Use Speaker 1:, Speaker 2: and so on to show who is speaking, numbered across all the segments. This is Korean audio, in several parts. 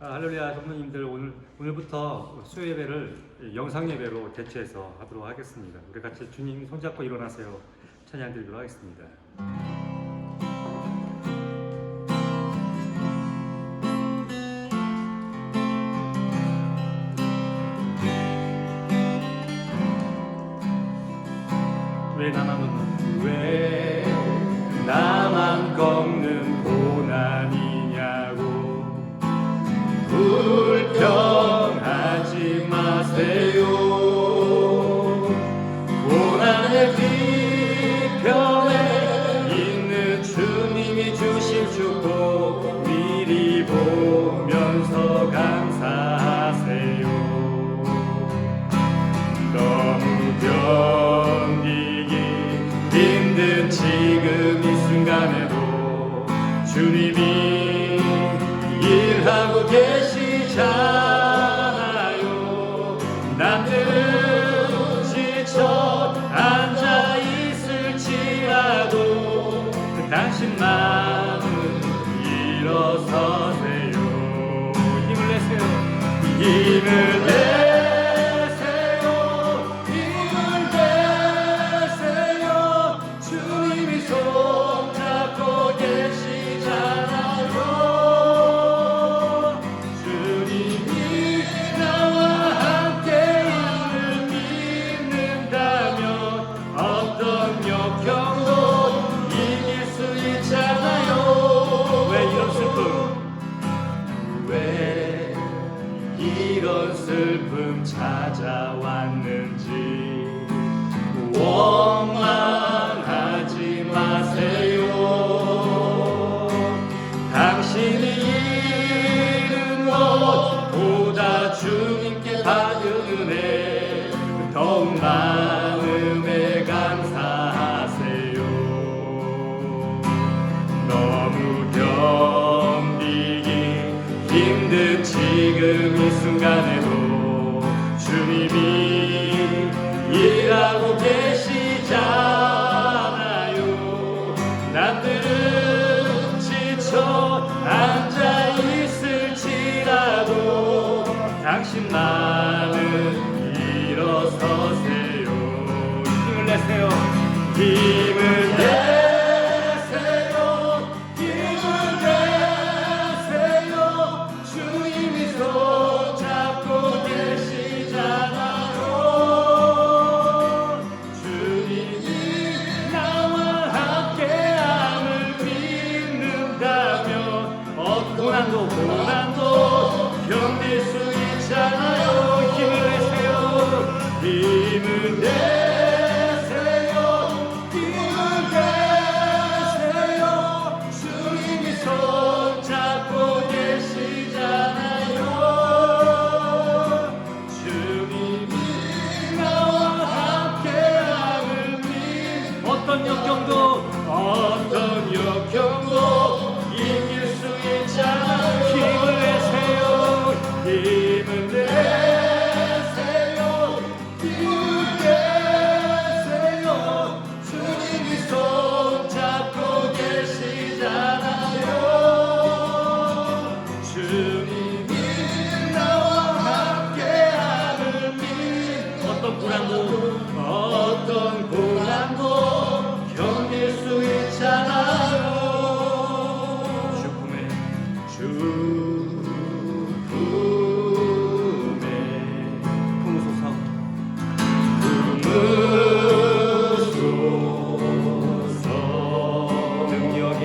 Speaker 1: 할렐루야 성도님들, 오늘부터 수요 예배를 영상 예배로 대체해서 하도록 하겠습니다. 우리 같이 주님 손잡고 일어나세요. 찬양 드리도록 하겠습니다. 왜 나만 꺾는 고난이냐고 불평하지 마세요. 고난의 뒤편에 있는 주님이 주신 축복 미리 보면서 감사하세요. 너무 견디기 힘든 지금 이 순간에도 주님이 일하고 계시잖아요. 남들 지쳐 앉아 있을지라도 당신만은 일어서세요. 힘을 내세요. 힘을 내세요. 힘을 내세요. 주님이 손잡고 계시잖아요. 주님이 나와 함께 일을 믿는다면 어떤 역경도 이길 수 있잖아요. 왜 이런 슬픔? 왜 이런 슬픔 찾아왔는지 원망하지 마세요. 당신이 잃은 것보다 주님께 받은 은혜 더욱 마음에 감사하세요. 너무 견디기 힘든 지금 이 순간에도 주님이 일하고 계시잖아요. 남들은 지쳐 앉아 있을지라도 당신만은 일어서세요. 힘을 내세요. 힘을 내세요. 힘을 내세요. 주님이 손잡고 계시잖아요. 주님이 나와 함께함을 믿는다면 고난도 견딜 수 있잖아요. 힘을 내세요. 힘을 내세요. 힘을 내세요. 주님이 손잡고 계시잖아요. 주님이 나와 함께함을 어떤 역경도 이길 수 있잖아요. 힘을 내세요. 힘을 내세요. 힘을 내세요. 주님이 손잡고 계시잖아요. 주님이 나와 함께함을 어떤 고난도 견딜 수 있잖아요. 주품에 품으소서. 능력에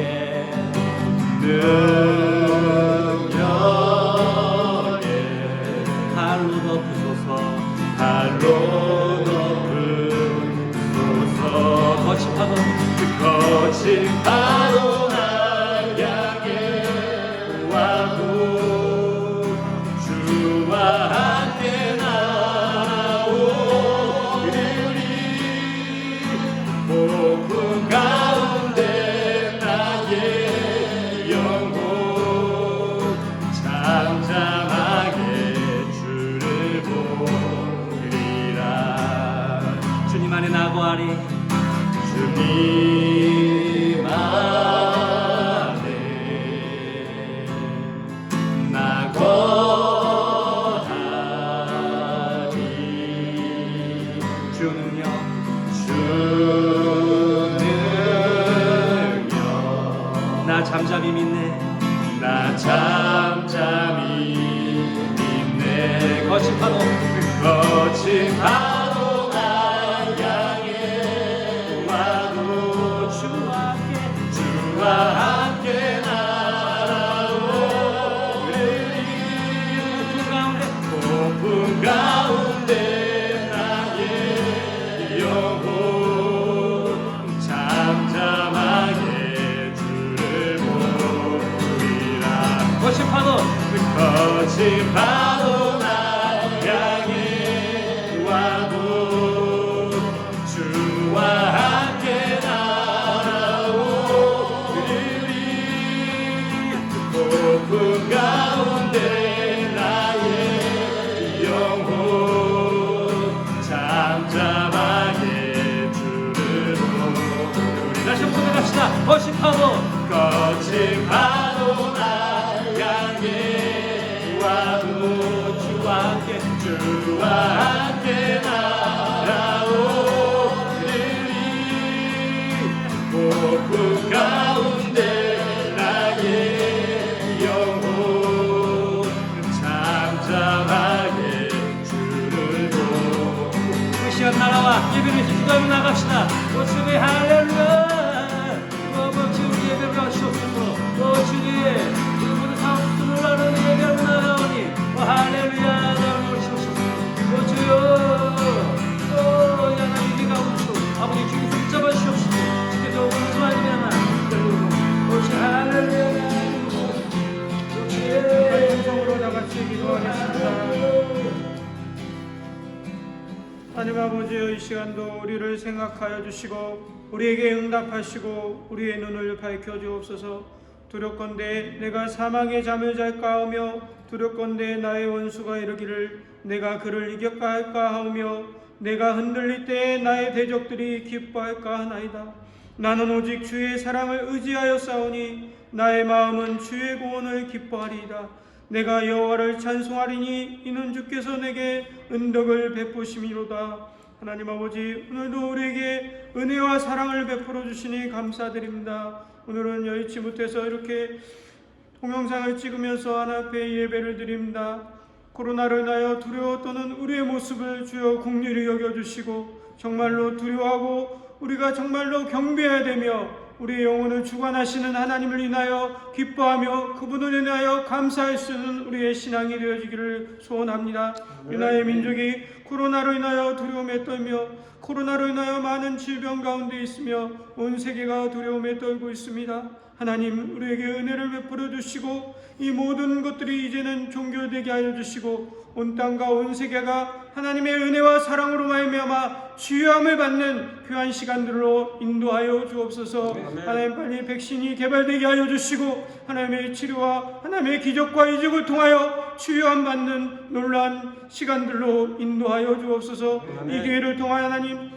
Speaker 2: 잠잠히 있네. 거친 파도 날 향해 와도 주와 함께 날아오리니 폭풍 가운데 나의 영혼 잠잠하게 주를 보리라. 거친 파도 날 향해 와도 주와 함께 날아오리니 폭풍 가운데 나의 영혼 잠잠하게 주를 보리라. 다시 한번 고백합시다. 거친 파도 날 향해 와도 주와 함께 날아오리니 폭풍 가운데 나의 영혼 잠잠하게 주를 보리니. 그 시간 날아와 예배를 기도하며 나갑시다. 주님 할렐루야. 주님 예배를 하시옵소서. 주님 모든 상황들을 나는 예배를 나가오니 할렐루야. 주여 하나님 우리가 우리도 아버지 주님 붙잡아 주시옵소서. 주께서 오늘 주아님이나 할렐루야.
Speaker 3: 음성으로 다같이 기도하겠습니다. 하나님 아버지여, 이 시간도 우리를 생각하여 주시고 우리에게 응답하시고 우리의 눈을 밝혀 주옵소서. 두렵건대 내가 사망의 잠을 잘까 하며 두렵건대 나의 원수가 이르기를 내가 그를 이겼까 할까 하며 내가 흔들릴 때에 나의 대적들이 기뻐할까 하나이다. 나는 오직 주의 사랑을 의지하여 싸우니 나의 마음은 주의 구원을 기뻐하리이다. 내가 여호와를 찬송하리니 이는 주께서 내게 은덕을 베푸심이로다. 하나님 아버지, 오늘도 우리에게 은혜와 사랑을 베풀어 주시니 감사드립니다. 오늘은 여의치 못해서 이렇게 동영상을 찍으면서 하나님 앞에 예배를 드립니다. 코로나로 인하여 두려워 떠는 우리의 모습을 주여 긍휼히 여겨주시고 정말로 두려워하고 우리가 정말로 경배해야 되며 우리의 영혼을 주관하시는 하나님을 인하여 기뻐하며 그분을 인하여 감사할 수 있는 우리의 신앙이 되어지기를 소원합니다. 유나의 민족이 코로나로 인하여 두려움에 떨며 코로나로 인하여 많은 질병 가운데 있으며 온 세계가 두려움에 떨고 있습니다. 하나님, 우리에게 은혜를 베풀어 주시고 이 모든 것들이 이제는 종결되게 하여 주시고 온 땅과 온 세계가 하나님의 은혜와 사랑으로 말미암아 치유함을 받는 귀한 시간들로 인도하여 주옵소서. 하나님, 빨리 백신이 개발되게 하여 주시고 하나님의 치료와 하나님의 기적과 이적을 통하여 치유함 받는 놀라운 시간들로 인도하여 주옵소서. 이 기회를 통하여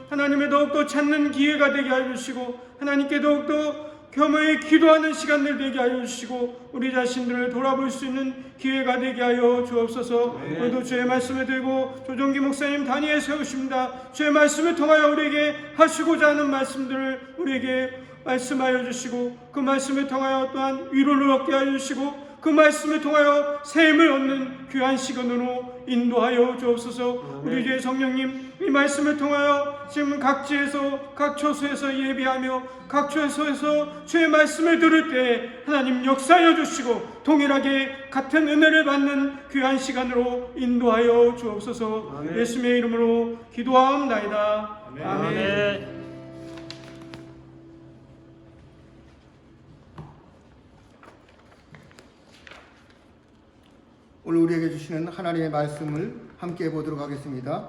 Speaker 3: 하나님의 더욱더 찾는 기회가 되게 하여 주시고 하나님께 더욱더 겸허히 기도하는 시간들 되게 하여 주시고 우리 자신들을 돌아볼 수 있는 기회가 되게 하여 주옵소서. 오늘도 주의 말씀을 들고 조정기 목사님 단위에 세우십니다. 주의 말씀을 통하여 우리에게 하시고자 하는 말씀들을 우리에게 말씀하여 주시고 그 말씀을 통하여 또한 위로를 얻게 하여 주시고 그 말씀을 통하여 샘을 얻는 귀한 시간으로 인도하여 주옵소서. 우리 주의 성령님, 이 말씀을 통하여 지금 각지에서 각 처소에서 예비하며 각 처소에서 주의 말씀을 들을 때 하나님 역사하여 주시고 동일하게 같은 은혜를 받는 귀한 시간으로 인도하여 주옵소서. 예수님의 이름으로 기도하옵나이다. 아멘.
Speaker 4: 오늘 우리에게 주시는 하나님의 말씀을 함께 보도록 하겠습니다.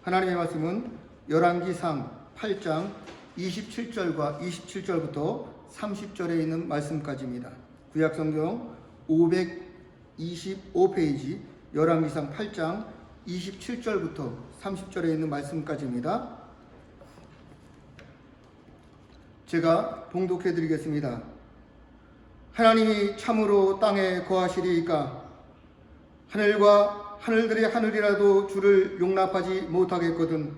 Speaker 4: 하나님의 말씀은 열왕기상 8장 27절과 27절부터 30절에 있는 말씀까지입니다. 구약성경 525페이지 열왕기상 8장 27절부터 30절에 있는 말씀까지입니다. 제가 봉독해 드리겠습니다. 하나님이 참으로 땅에 거하시리이까 하늘과 하늘들의 하늘이라도 주를 용납하지 못하겠거든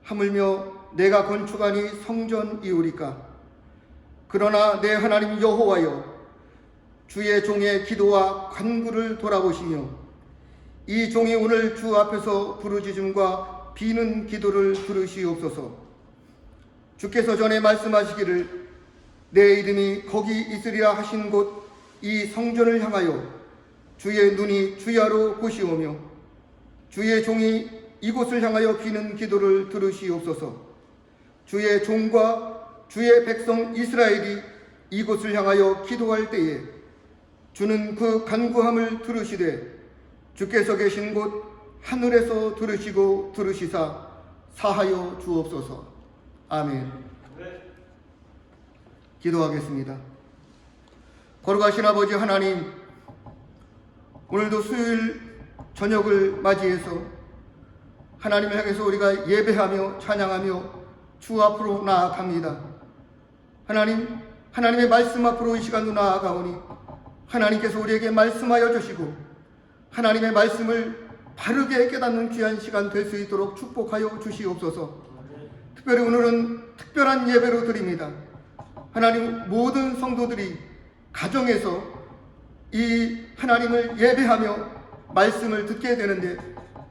Speaker 4: 하물며 내가 건축하니 성전이오리까. 그러나 내 하나님 여호와여, 주의 종의 기도와 간구를 돌아보시며 이 종이 오늘 주 앞에서 부르짖음과 비는 기도를 들으시옵소서. 주께서 전에 말씀하시기를 내 이름이 거기 있으리라 하신 곳 이 성전을 향하여 주의 눈이 주야로 보시오며 주의 종이 이곳을 향하여 비는 기도를 들으시옵소서. 주의 종과 주의 백성 이스라엘이 이곳을 향하여 기도할 때에 주는 그 간구함을 들으시되 주께서 계신 곳 하늘에서 들으시고 들으시사 사하여 주옵소서. 아멘. 기도하겠습니다. 거룩하신 아버지 하나님, 오늘도 수요일 저녁을 맞이해서 하나님을 향해서 우리가 예배하며 찬양하며 주 앞으로 나아갑니다. 하나님의 말씀 앞으로 이 시간도 나아가오니 하나님께서 우리에게 말씀하여 주시고 하나님의 말씀을 바르게 깨닫는 귀한 시간 될 수 있도록 축복하여 주시옵소서. 특별히 오늘은 특별한 예배로 드립니다. 하나님, 모든 성도들이 가정에서 이 하나님을 예배하며 말씀을 듣게 되는데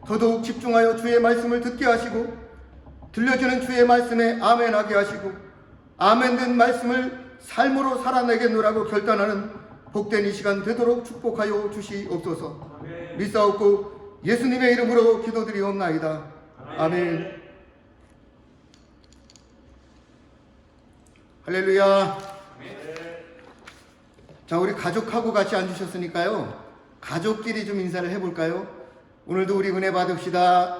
Speaker 4: 더더욱 집중하여 주의 말씀을 듣게 하시고 들려주는 주의 말씀에 아멘하게 하시고 아멘된 말씀을 삶으로 살아내겠노라고 결단하는 복된 이 시간 되도록 축복하여 주시옵소서. 믿사옵고 예수님의 이름으로 기도드리옵나이다. 아멘. 할렐루야. 자, 우리 가족하고 같이 앉으셨으니까요, 가족끼리 좀 인사를 해볼까요? 오늘도 우리 은혜 받읍시다.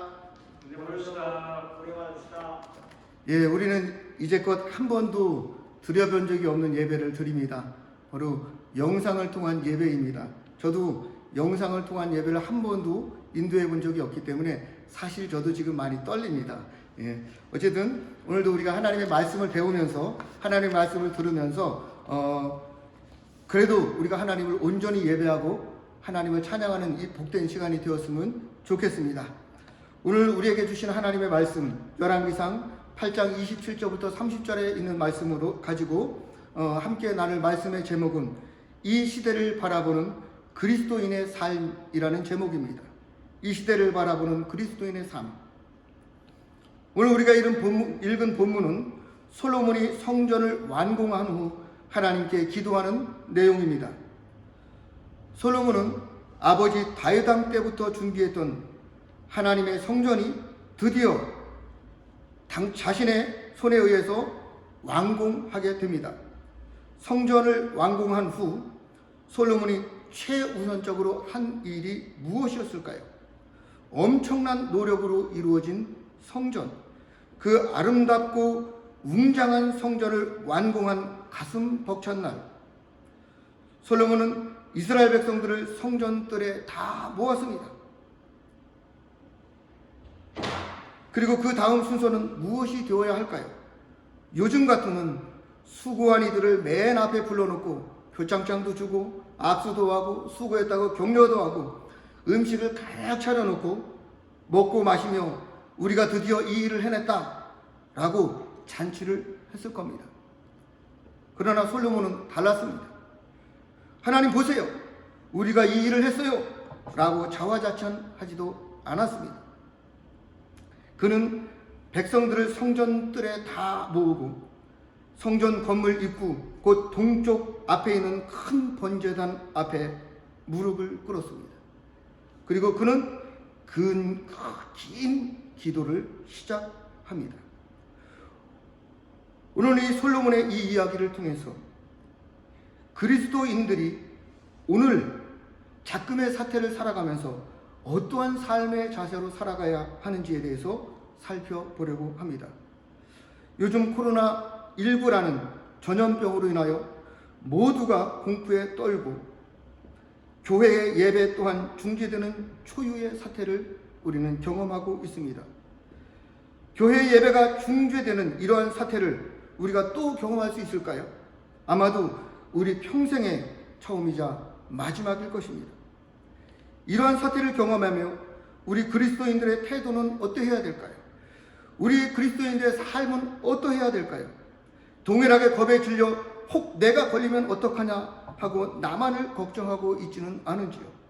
Speaker 4: 예, 우리는 이제껏 한 번도 드려본 적이 없는 예배를 드립니다. 바로 영상을 통한 예배입니다. 저도 영상을 통한 예배를 한 번도 인도해 본 적이 없기 때문에 사실 저도 지금 많이 떨립니다. 예, 어쨌든 오늘도 우리가 하나님의 말씀을 배우면서 하나님의 말씀을 들으면서 그래도 우리가 하나님을 온전히 예배하고 하나님을 찬양하는 이 복된 시간이 되었으면 좋겠습니다. 오늘 우리에게 주신 하나님의 말씀 열왕기상 8장 27절부터 30절에 있는 말씀으로 가지고 함께 나눌 말씀의 제목은 이 시대를 바라보는 그리스도인의 삶이라는 제목입니다. 이 시대를 바라보는 그리스도인의 삶. 오늘 우리가 읽은 본문은 솔로몬이 성전을 완공한 후 하나님께 기도하는 내용입니다. 솔로몬은 아버지 다윗 왕 때부터 준비했던 하나님의 성전이 드디어 자신의 손에 의해서 완공하게 됩니다. 성전을 완공한 후 솔로몬이 최우선적으로 한 일이 무엇이었을까요? 엄청난 노력으로 이루어진 성전, 그 아름답고 웅장한 성전을 완공한 가슴 벅찬 날, 솔로몬은 이스라엘 백성들을 성전뜰에 다 모았습니다. 그리고 그 다음 순서는 무엇이 되어야 할까요? 요즘 같으면 수고한 이들을 맨 앞에 불러놓고 표창장도 주고 악수도 하고 수고했다고 격려도 하고 음식을 가득 차려놓고 먹고 마시며 우리가 드디어 이 일을 해냈다 라고 잔치를 했을 겁니다. 그러나 솔로몬은 달랐습니다. 하나님 보세요, 우리가 이 일을 했어요 라고 자화자찬하지도 않았습니다. 그는 백성들을 성전뜰에 다 모으고 성전 건물 입구 곧 동쪽 앞에 있는 큰 번제단 앞에 무릎을 꿇었습니다. 그리고 그는 긴 기도를 시작합니다. 오늘 이 솔로몬의 이 이야기를 통해서 그리스도인들이 오늘 작금의 사태를 살아가면서 어떠한 삶의 자세로 살아가야 하는지에 대해서 살펴보려고 합니다. 요즘 코로나19라는 전염병으로 인하여 모두가 공포에 떨고 교회의 예배 또한 중지되는 초유의 사태를 우리는 경험하고 있습니다. 교회 예배가 중지되는 이러한 사태를 우리가 또 경험할 수 있을까요? 아마도 우리 평생의 처음이자 마지막일 것입니다. 이러한 사태를 경험하며 우리 그리스도인들의 태도는 어떠해야 될까요? 우리 그리스도인들의 삶은 어떠해야 될까요? 동일하게 겁에 질려 혹 내가 걸리면 어떡하냐 하고 나만을 걱정하고 있지는 않은지요?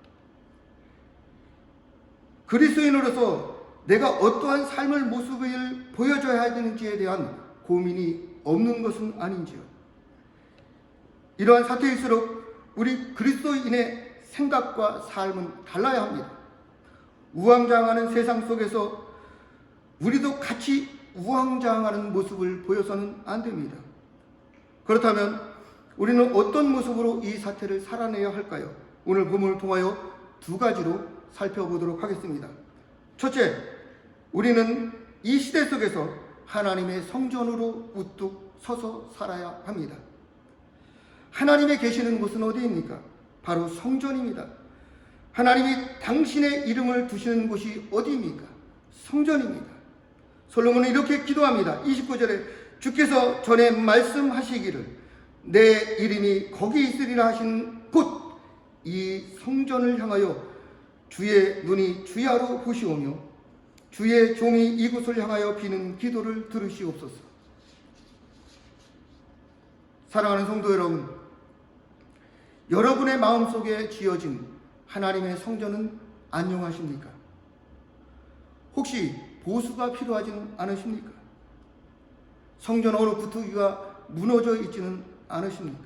Speaker 4: 그리스도인으로서 내가 어떠한 삶의 모습을 보여줘야 되는지에 대한 고민이 없는 것은 아닌지요? 이러한 사태일수록 우리 그리스도인의 생각과 삶은 달라야 합니다. 우왕좌왕하는 세상 속에서 우리도 같이 우왕좌왕하는 모습을 보여서는 안 됩니다. 그렇다면 우리는 어떤 모습으로 이 사태를 살아내야 할까요? 오늘 본문을 통하여 두 가지로 살펴보도록 하겠습니다. 첫째, 우리는 이 시대 속에서 하나님의 성전으로 우뚝 서서 살아야 합니다. 하나님의 계시는 곳은 어디입니까? 바로 성전입니다. 하나님이 당신의 이름을 두시는 곳이 어디입니까? 성전입니다. 솔로몬은 이렇게 기도합니다. 29절에 주께서 전에 말씀하시기를 내 이름이 거기 있으리라 하신 곳 이 성전을 향하여 주의 눈이 주야로 보시오며 주의 종이 이곳을 향하여 비는 기도를 들으시옵소서. 사랑하는 성도 여러분, 여러분의 마음속에 지어진 하나님의 성전은 안녕하십니까? 혹시 보수가 필요하지는 않으십니까? 성전 어느 구투기가 무너져 있지는 않으십니까?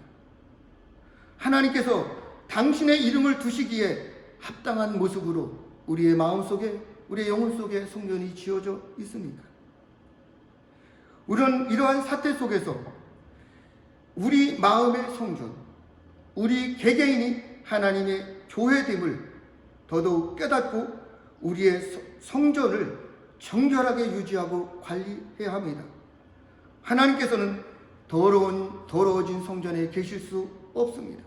Speaker 4: 하나님께서 당신의 이름을 두시기에 합당한 모습으로 우리의 마음속에, 우리의 영혼 속에 성전이 지어져 있습니까? 우리는 이러한 사태 속에서 우리 마음의 성전, 우리 개개인이 하나님의 교회됨을 더더욱 깨닫고 우리의 성전을 정결하게 유지하고 관리해야 합니다. 하나님께서는 더러워진 성전에 계실 수 없습니다.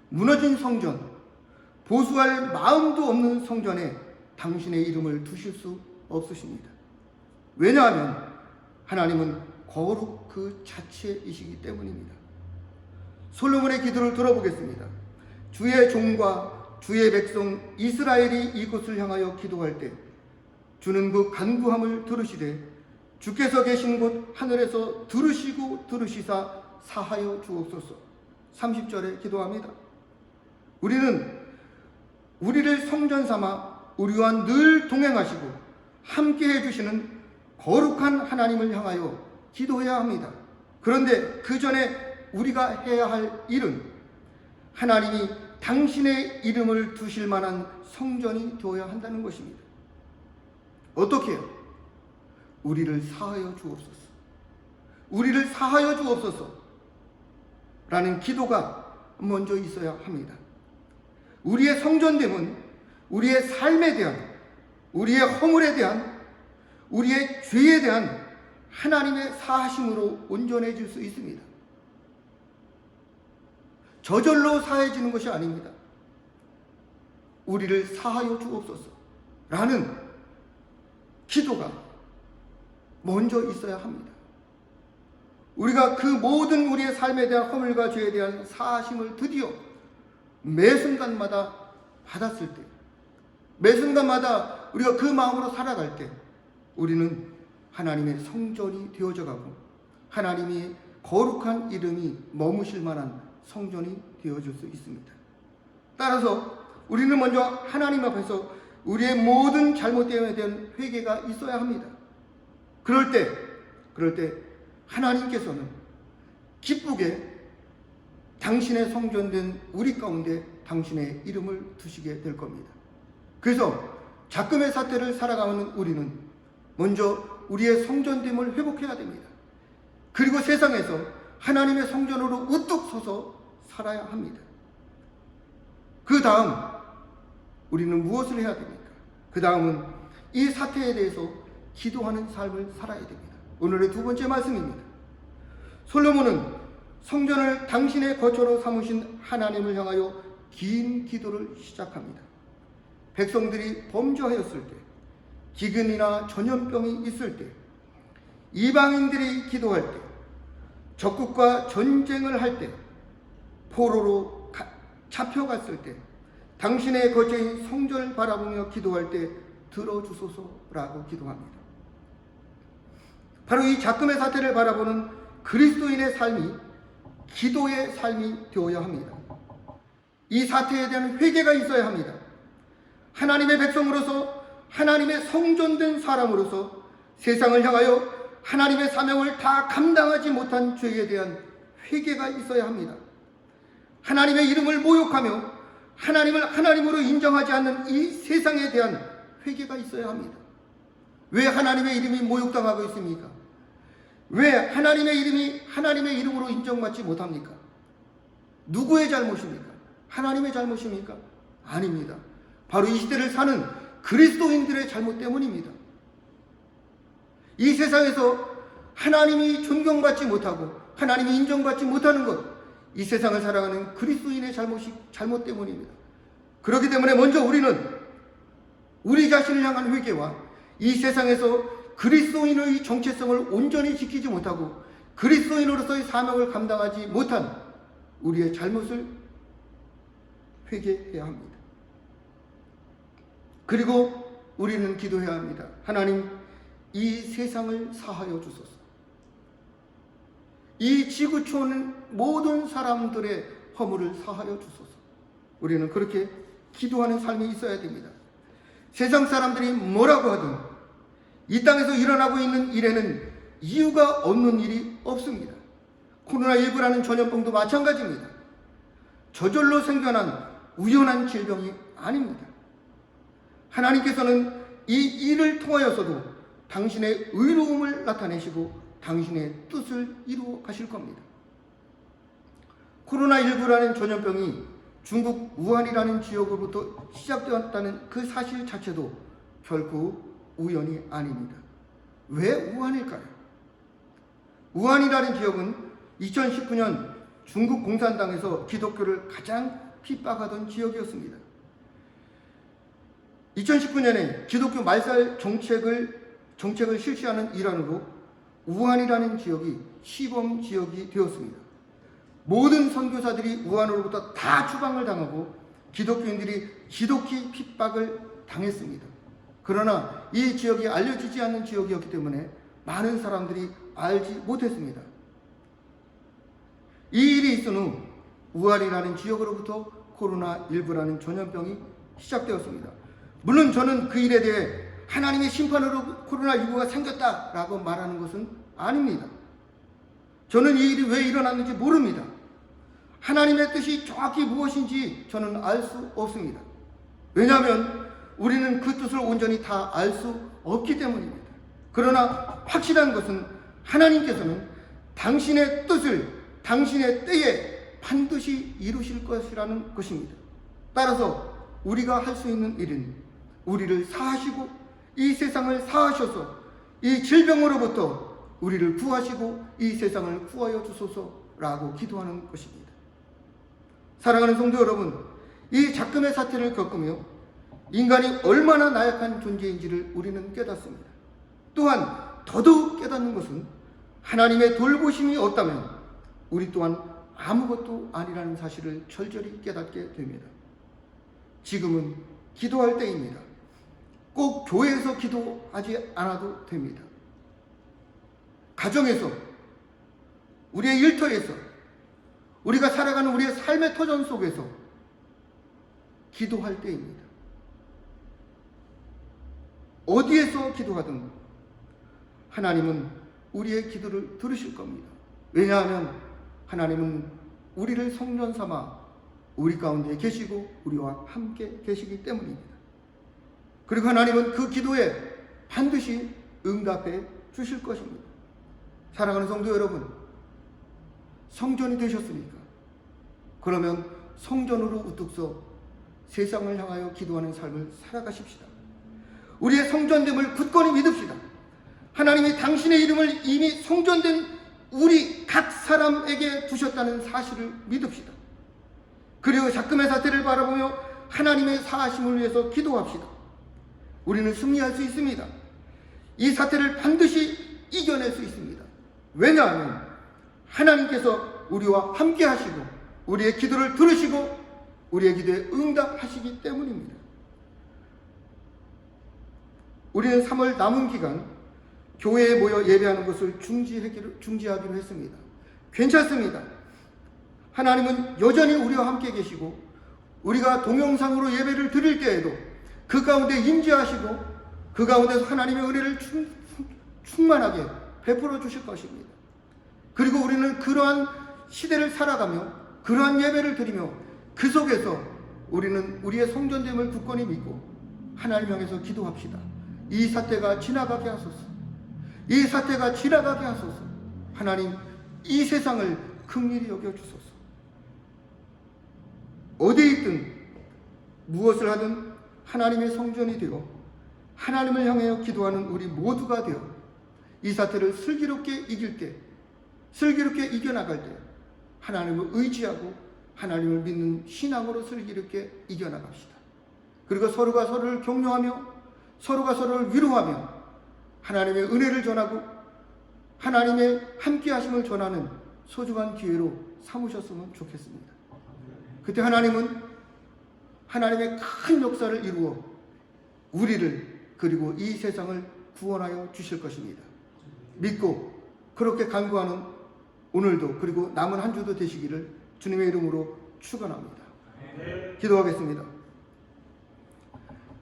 Speaker 4: 무너진 성전, 보수할 마음도 없는 성전에 당신의 이름을 두실 수 없으십니다. 왜냐하면 하나님은 거룩 그 자체이시기 때문입니다. 솔로몬의 기도를 들어보겠습니다. 주의 종과 주의 백성 이스라엘이 이곳을 향하여 기도할 때 주는 그 간구함을 들으시되 주께서 계신 곳 하늘에서 들으시고 들으시사 사하여 주옵소서. 30절에 기도합니다. 우리는 우리를 성전 삼아 우리와 늘 동행하시고 함께 해주시는 거룩한 하나님을 향하여 기도해야 합니다. 그런데 그 전에 우리가 해야 할 일은 하나님이 당신의 이름을 두실 만한 성전이 되어야 한다는 것입니다. 어떻게 해요? 우리를 사하여 주옵소서. 우리를 사하여 주옵소서 라는 기도가 먼저 있어야 합니다. 우리의 성전됨은 우리의 삶에 대한, 우리의 허물에 대한, 우리의 죄에 대한 하나님의 사하심으로 온전해질 수 있습니다. 저절로 사해지는 것이 아닙니다. 우리를 사하여 주옵소서 라는 기도가 먼저 있어야 합니다. 우리가 그 모든 우리의 삶에 대한 허물과 죄에 대한 사하심을 드디어 매 순간마다 받았을 때, 매 순간마다 우리가 그 마음으로 살아갈 때 우리는 하나님의 성전이 되어져 가고 하나님의 거룩한 이름이 머무실 만한 성전이 되어질 수 있습니다. 따라서 우리는 먼저 하나님 앞에서 우리의 모든 잘못됨에 대한 회개가 있어야 합니다. 그럴 때 하나님께서는 기쁘게 당신의 성전된 우리 가운데 당신의 이름을 두시게 될 겁니다. 그래서 작금의 사태를 살아가는 우리는 먼저 우리의 성전됨을 회복해야 됩니다. 그리고 세상에서 하나님의 성전으로 우뚝 서서 살아야 합니다. 그 다음 우리는 무엇을 해야 됩니까? 그 다음은 이 사태에 대해서 기도하는 삶을 살아야 됩니다. 오늘의 두 번째 말씀입니다. 솔로몬은 성전을 당신의 거처로 삼으신 하나님을 향하여 긴 기도를 시작합니다. 백성들이 범죄하였을 때, 기근이나 전염병이 있을 때, 이방인들이 기도할 때, 적국과 전쟁을 할 때, 포로로 잡혀갔을 때, 당신의 거처인 성전을 바라보며 기도할 때 들어주소서라고 기도합니다. 바로 이 작금의 사태를 바라보는 그리스도인의 삶이 기도의 삶이 되어야 합니다. 이 사태에 대한 회개가 있어야 합니다. 하나님의 백성으로서, 하나님의 성전된 사람으로서 세상을 향하여 하나님의 사명을 다 감당하지 못한 죄에 대한 회개가 있어야 합니다. 하나님의 이름을 모욕하며 하나님을 하나님으로 인정하지 않는 이 세상에 대한 회개가 있어야 합니다. 왜 하나님의 이름이 모욕당하고 있습니까? 왜 하나님의 이름이 하나님의 이름으로 인정받지 못합니까? 누구의 잘못입니까? 하나님의 잘못입니까? 아닙니다. 바로 이 시대를 사는 그리스도인들의 잘못 때문입니다. 이 세상에서 하나님이 존경받지 못하고 하나님이 인정받지 못하는 것, 이 세상을 살아가는 그리스도인의 잘못 때문입니다. 그렇기 때문에 먼저 우리는 우리 자신을 향한 회개와 이 세상에서 그리스도인의 정체성을 온전히 지키지 못하고 그리스도인으로서의 사명을 감당하지 못한 우리의 잘못을 회개해야 합니다. 그리고 우리는 기도해야 합니다. 하나님, 이 세상을 사하여 주소서. 이 지구촌 모든 사람들의 허물을 사하여 주소서. 우리는 그렇게 기도하는 삶이 있어야 됩니다. 세상 사람들이 뭐라고 하든 이 땅에서 일어나고 있는 일에는 이유가 없는 일이 없습니다. 코로나19라는 전염병도 마찬가지입니다. 저절로 생겨난 우연한 질병이 아닙니다. 하나님께서는 이 일을 통하여서도 당신의 의로움을 나타내시고 당신의 뜻을 이루어 가실 겁니다. 코로나19라는 전염병이 중국 우한이라는 지역으로부터 시작되었다는 그 사실 자체도 결코 우연이 아닙니다. 왜 우한일까요? 우한이라는 지역은 2019년 중국 공산당에서 기독교를 가장 핍박하던 지역이었습니다. 2019년에 기독교 말살 정책을 실시하는 일환으로 우한이라는 지역이 시범 지역이 되었습니다. 모든 선교사들이 우한으로부터 다 추방을 당하고 기독교인들이 지독히 핍박을 당했습니다. 그러나 이 지역이 알려지지 않는 지역이었기 때문에 많은 사람들이 알지 못했습니다. 이 일이 있은 후 우한이라는 지역으로부터 코로나19라는 전염병이 시작되었습니다. 물론 저는 그 일에 대해 하나님의 심판으로 코로나19가 생겼다라고 말하는 것은 아닙니다. 저는 이 일이 왜 일어났는지 모릅니다. 하나님의 뜻이 정확히 무엇인지 저는 알 수 없습니다. 왜냐하면 우리는 그 뜻을 온전히 다 알 수 없기 때문입니다. 그러나 확실한 것은 하나님께서는 당신의 뜻을 당신의 때에 반드시 이루실 것이라는 것입니다. 따라서 우리가 할 수 있는 일은 우리를 사하시고 이 세상을 사하셔서 이 질병으로부터 우리를 구하시고 이 세상을 구하여 주소서라고 기도하는 것입니다. 사랑하는 성도 여러분, 이 작금의 사태를 겪으며 인간이 얼마나 나약한 존재인지를 우리는 깨닫습니다. 또한 더더욱 깨닫는 것은 하나님의 돌보심이 없다면 우리 또한 아무것도 아니라는 사실을 철저히 깨닫게 됩니다. 지금은 기도할 때입니다. 꼭 교회에서 기도하지 않아도 됩니다. 가정에서, 우리의 일터에서, 우리가 살아가는 우리의 삶의 터전 속에서 기도할 때입니다. 어디에서 기도하든 하나님은 우리의 기도를 들으실 겁니다. 왜냐하면 하나님은 우리를 성전 삼아 우리 가운데 계시고 우리와 함께 계시기 때문입니다. 그리고 하나님은 그 기도에 반드시 응답해 주실 것입니다. 사랑하는 성도 여러분, 성전이 되셨습니까? 그러면 성전으로 우뚝 서 세상을 향하여 기도하는 삶을 살아가십시다. 우리의 성전됨을 굳건히 믿읍시다. 하나님이 당신의 이름을 이미 성전된 우리 각 사람에게 두셨다는 사실을 믿읍시다. 그리고 작금의 사태를 바라보며 하나님의 사하심을 위해서 기도합시다. 우리는 승리할 수 있습니다. 이 사태를 반드시 이겨낼 수 있습니다. 왜냐하면 하나님께서 우리와 함께 하시고 우리의 기도를 들으시고 우리의 기도에 응답하시기 때문입니다. 우리는 3월 남은 기간 교회에 모여 예배하는 것을 중지하기로 했습니다. 괜찮습니다. 하나님은 여전히 우리와 함께 계시고 우리가 동영상으로 예배를 드릴 때에도 그 가운데 임재하시고 그 가운데서 하나님의 은혜를 충만하게 베풀어 주실 것입니다. 그리고 우리는 그러한 시대를 살아가며 그러한 예배를 드리며 그 속에서 우리는 우리의 성전됨을 굳건히 믿고 하나님 향해서 기도합시다. 이 사태가 지나가게 하소서. 이 사태가 지나가게 하소서. 하나님, 이 세상을 긍휼히 여겨주소서. 어디에 있든 무엇을 하든 하나님의 성전이 되어 하나님을 향하여 기도하는 우리 모두가 되어 이 사태를 슬기롭게 이길 때, 슬기롭게 이겨나갈 때 하나님을 의지하고 하나님을 믿는 신앙으로 슬기롭게 이겨나갑시다. 그리고 서로가 서로를 격려하며 서로가 서로를 위로하며 하나님의 은혜를 전하고 하나님의 함께하심을 전하는 소중한 기회로 삼으셨으면 좋겠습니다. 그때 하나님은 하나님의 큰 역사를 이루어 우리를 그리고 이 세상을 구원하여 주실 것입니다. 믿고 그렇게 간구하는 오늘도 그리고 남은 한 주도 되시기를 주님의 이름으로 축원합니다. 기도하겠습니다.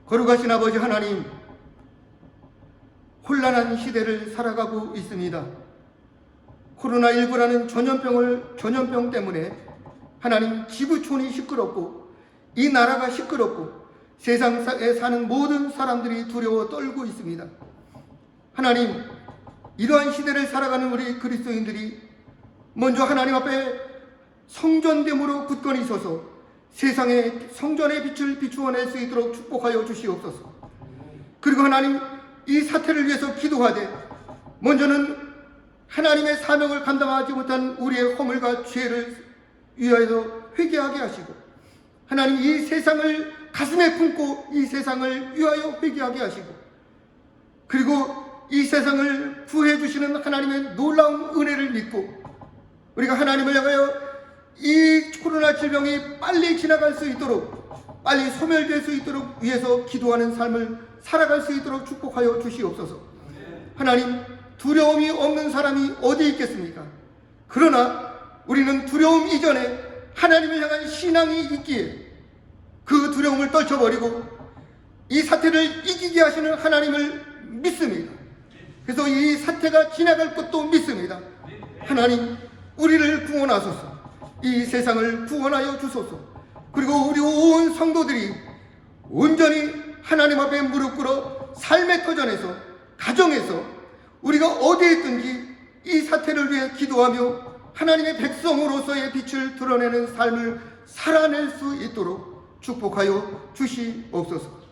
Speaker 4: 거룩하신 아버지 하나님, 혼란한 시대를 살아가고 있습니다. 코로나19라는 전염병 때문에 하나님, 지구촌이 시끄럽고 이 나라가 시끄럽고 세상에 사는 모든 사람들이 두려워 떨고 있습니다. 하나님, 이러한 시대를 살아가는 우리 그리스도인들이 먼저 하나님 앞에 성전됨으로 굳건히 서서 세상에 성전의 빛을 비추어낼 수 있도록 축복하여 주시옵소서. 그리고 하나님, 이 사태를 위해서 기도하되 먼저는 하나님의 사명을 감당하지 못한 우리의 허물과 죄를 위하여 회개하게 하시고 하나님, 이 세상을 가슴에 품고 이 세상을 위하여 회개하게 하시고 그리고 이 세상을 구해 주시는 하나님의 놀라운 은혜를 믿고 우리가 하나님을 향하여 이 코로나 질병이 빨리 지나갈 수 있도록 빨리 소멸될 수 있도록 위해서 기도하는 삶을 살아갈 수 있도록 축복하여 주시옵소서. 하나님, 두려움이 없는 사람이 어디 있겠습니까? 그러나 우리는 두려움 이전에 하나님을 향한 신앙이 있기에 그 두려움을 떨쳐버리고 이 사태를 이기게 하시는 하나님을 믿습니다. 그래서 이 사태가 지나갈 것도 믿습니다. 하나님, 우리를 구원하소서. 이 세상을 구원하여 주소서. 그리고 우리 온 성도들이 온전히 하나님 앞에 무릎 꿇어 삶의 터전에서 가정에서 우리가 어디에 있든지 이 사태를 위해 기도하며 하나님의 백성으로서의 빛을 드러내는 삶을 살아낼 수 있도록 축복하여 주시옵소서.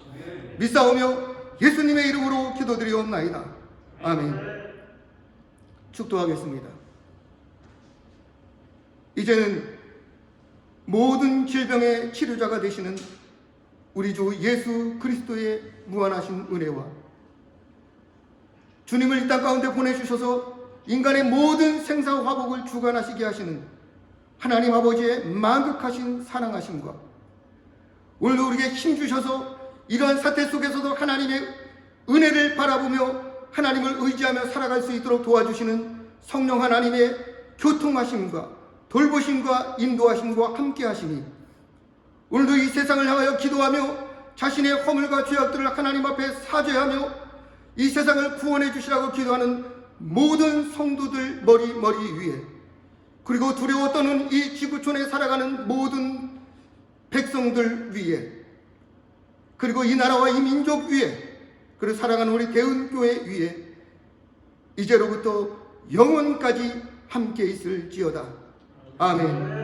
Speaker 4: 믿사오며 예수님의 이름으로 기도드리옵나이다. 아멘. 축도하겠습니다. 이제는 모든 질병의 치료자가 되시는 우리 주 예수 그리스도의 무한하신 은혜와 주님을 이 땅 가운데 보내주셔서 인간의 모든 생사화복을 주관하시게 하시는 하나님 아버지의 만극하신 사랑하심과 오늘도 우리에게 힘주셔서 이러한 사태 속에서도 하나님의 은혜를 바라보며 하나님을 의지하며 살아갈 수 있도록 도와주시는 성령 하나님의 교통하심과 돌보심과 인도하심과 함께하심이 오늘도 이 세상을 향하여 기도하며 자신의 허물과 죄악들을 하나님 앞에 사죄하며 이 세상을 구원해 주시라고 기도하는 모든 성도들 머리 위에 그리고 두려워 떠는 이 지구촌에 살아가는 모든 백성들 위에 그리고 이 나라와 이 민족 위에 그리고 살아가는 우리 대은교회 위에 이제로부터 영원까지 함께 있을지어다. 아멘.